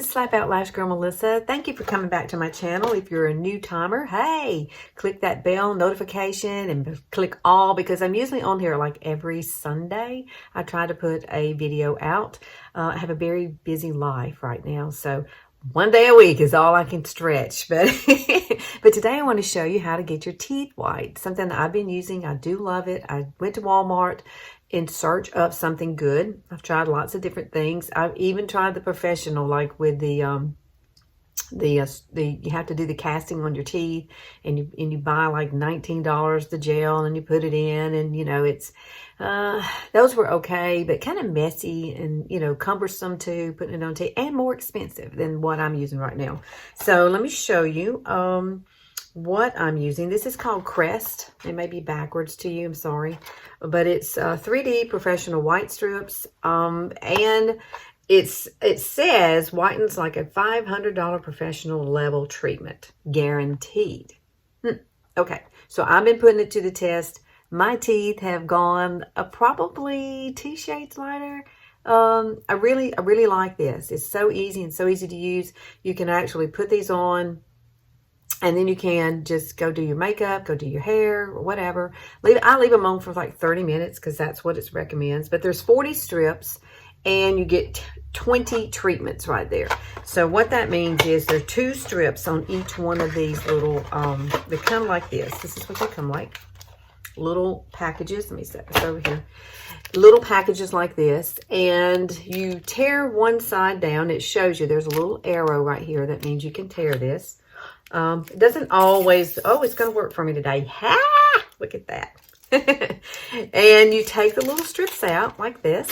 Slap Out Lash Girl Melissa. Thank you for coming back to my channel. If you're a new timer, hey, click that bell notification and click all, because I'm usually on here like every Sunday. I try to put a video out. I have a very busy life right now, so one day a week is all I can stretch. But but today I want to show you how to get your teeth white. Something that I've been using. I do love it. I went to Walmart in search of something good. I've tried lots of different things. I've even tried the professional, like with the you have to do the casting on your teeth, and you buy like $19 the gel, and you put it in, and you know it's those were okay, but kind of messy and cumbersome too, putting it on teeth, and more expensive than what I'm using right now. So let me show you what I'm using. This is called Crest. It may be backwards to you, I'm sorry, but it's 3D professional white strips, and it says whitens like a $500 professional level treatment, guaranteed. Okay, so I've been putting it to the test. My teeth have gone probably 2 shades lighter. I really like this. It's so easy and so easy to use. You can actually put these on, and then you can just go do your makeup, go do your hair, or whatever. I leave them on for like 30 minutes because that's what it recommends. But there's 40 strips, and you get 20 treatments right there. So what that means is there are 2 strips on each one of these little, they come like this. This is what they come like. Little packages. Let me set this over here. Little packages like this, and you tear one side down. It shows you there's a little arrow right here. That means you can tear this. It doesn't always, oh, it's going to work for me today. Ha! Look at that. And you take the little strips out like this.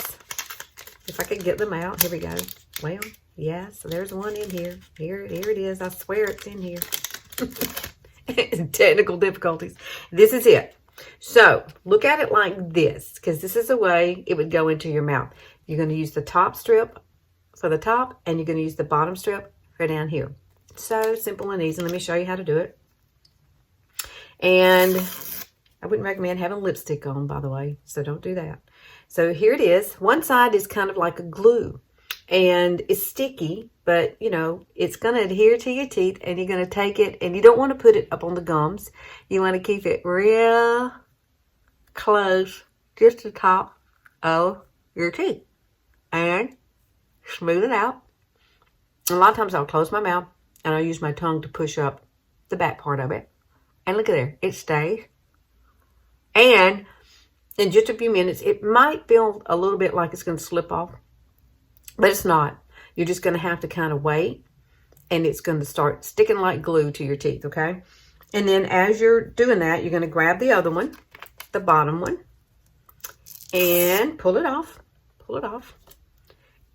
If I could get them out. Here we go. Well, yeah, so there's one in here. Here it is. I swear it's in here. Technical difficulties. This is it. So look at it like this, because this is the way it would go into your mouth. You're going to use the top strip for the top, and you're going to use the bottom strip for down here. So simple and easy. Let me show you how to do it. And I wouldn't recommend having lipstick on, by the way, so don't do that. So here it is. One side is kind of like a glue, and it's sticky, but it's going to adhere to your teeth, and you're going to take it, and you don't want to put it up on the gums. You want to keep it real close, just the top of your teeth, and smooth it out. A lot of times I'll close my mouth, and I'll use my tongue to push up the back part of it. And look at there, it stays. And in just a few minutes, it might feel a little bit like it's going to slip off, but it's not. You're just going to have to kind of wait, and it's going to start sticking like glue to your teeth, okay? And then as you're doing that, you're going to grab the other one, the bottom one, and pull it off. Pull it off.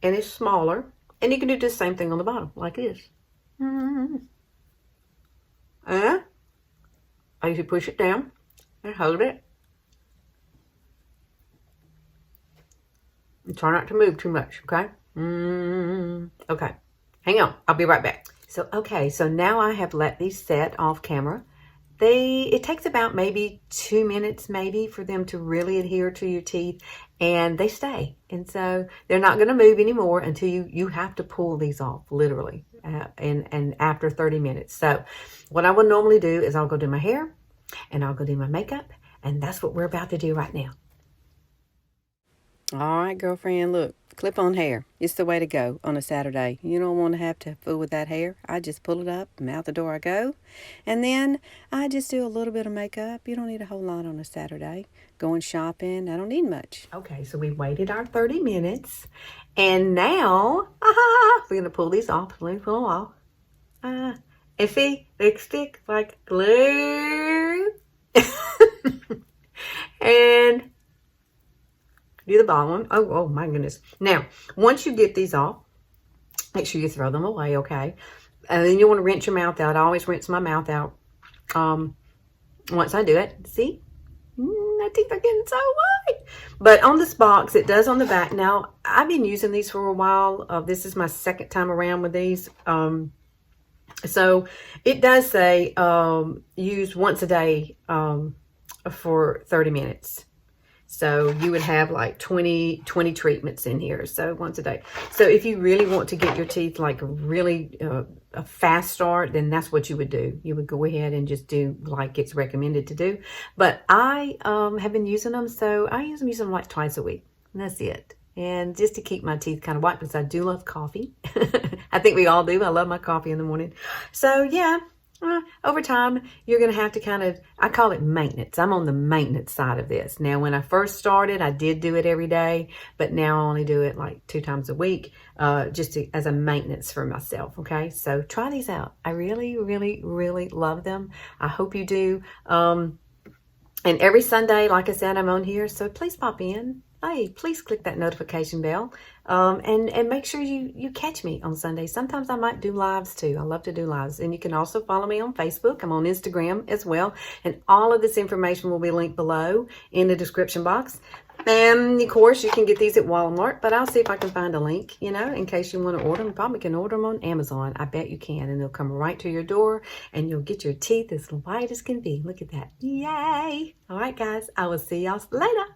And it's smaller. And you can do the same thing on the bottom, like this. And I usually push it down and hold it. And try not to move too much, okay? Okay, hang on. I'll be right back. So, okay, so now I have let these set off camera. It takes about maybe 2 minutes maybe for them to really adhere to your teeth, and they stay. And so they're not going to move anymore until you have to pull these off, literally, and after 30 minutes. So what I would normally do is I'll go do my hair, and I'll go do my makeup, and that's what we're about to do right now. All right, girlfriend, look, clip-on hair. It's the way to go on a Saturday. You don't want to have to fool with that hair. I just pull it up, and out the door I go. And then I just do a little bit of makeup. You don't need a whole lot on a Saturday. Going shopping, I don't need much. Okay, so we waited our 30 minutes. And now, we're going to pull these off. Let me pull them off. And see, they stick like glue. And do the bottom one. Oh my goodness. Now, once you get these off, make sure you throw them away, okay? And then you want to rinse your mouth out. I always rinse my mouth out once I do it. See? My teeth are getting so white. But on this box, it does on the back. Now, I've been using these for a while. This is my second time around with these. So it does say use once a day for 30 minutes. So you would have like 20 treatments in here. So once a day. So if you really want to get your teeth like really a fast start, then that's what you would do. You would go ahead and just do like it's recommended to do. But I have been using them. So I use them like twice a week. And that's it. And just to keep my teeth kind of white, because I do love coffee. I think we all do. I love my coffee in the morning. So yeah, over time, you're going to have to kind of, I call it maintenance. I'm on the maintenance side of this. Now, when I first started, I did do it every day, but now I only do it like 2 times a week, just as a maintenance for myself. Okay. So try these out. I really, really, really love them. I hope you do. And every Sunday, like I said, I'm on here. So please pop in. Hey, please click that notification bell, and make sure you catch me on Sunday. Sometimes I might do lives too. I love to do lives. And you can also follow me on Facebook. I'm on Instagram as well. And all of this information will be linked below in the description box. And of course, you can get these at Walmart, but I'll see if I can find a link, you know, in case you want to order them. You probably can order them on Amazon. I bet you can. And they'll come right to your door and you'll get your teeth as white as can be. Look at that. Yay. All right, guys. I will see y'all later.